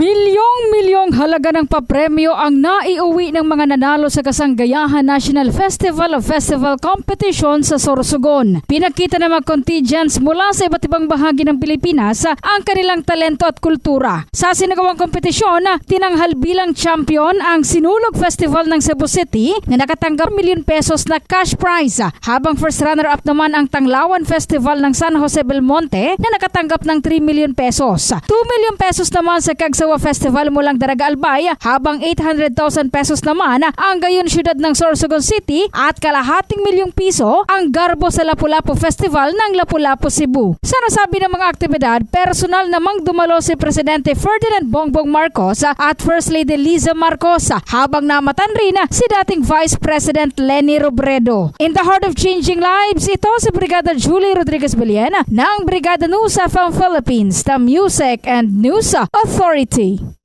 Milyong-milyong halaga ng papremyo ang naiuwi ng mga nanalo sa Kasanggayahan National Festival of Festival Competition sa Sorsogon. Pinakita ng mga contingents mula sa iba't ibang bahagi ng Pilipinas ang kanilang talento at kultura. Sa sinagawang kompetisyon, tinanghal bilang champion ang Sinulog Festival ng Cebu City na nakatanggap ₱1 million na cash prize, habang first runner-up naman ang Tanglawan Festival ng San Jose Belmonte na nakatanggap ng ₱3 million. ₱2 million naman sa Cagsawa Festival mulang Daraga Albay, habang ₱800,000 naman ang gayon syudad ng Sorsogon City at ₱250,000 ang garbo sa Lapu-Lapu Festival ng Lapu-Lapu, Cebu. Sa nasabi ng mga aktibidad, personal namang dumalo si Presidente Ferdinand Bongbong Marcos at First Lady Liza Marcos, habang namatan rin si dating Vice President Leni Robredo. In the heart of changing lives, ito si Brigada Julie Rodriguez Beliena ng Brigada News FM Philippines, the Music and News Authority.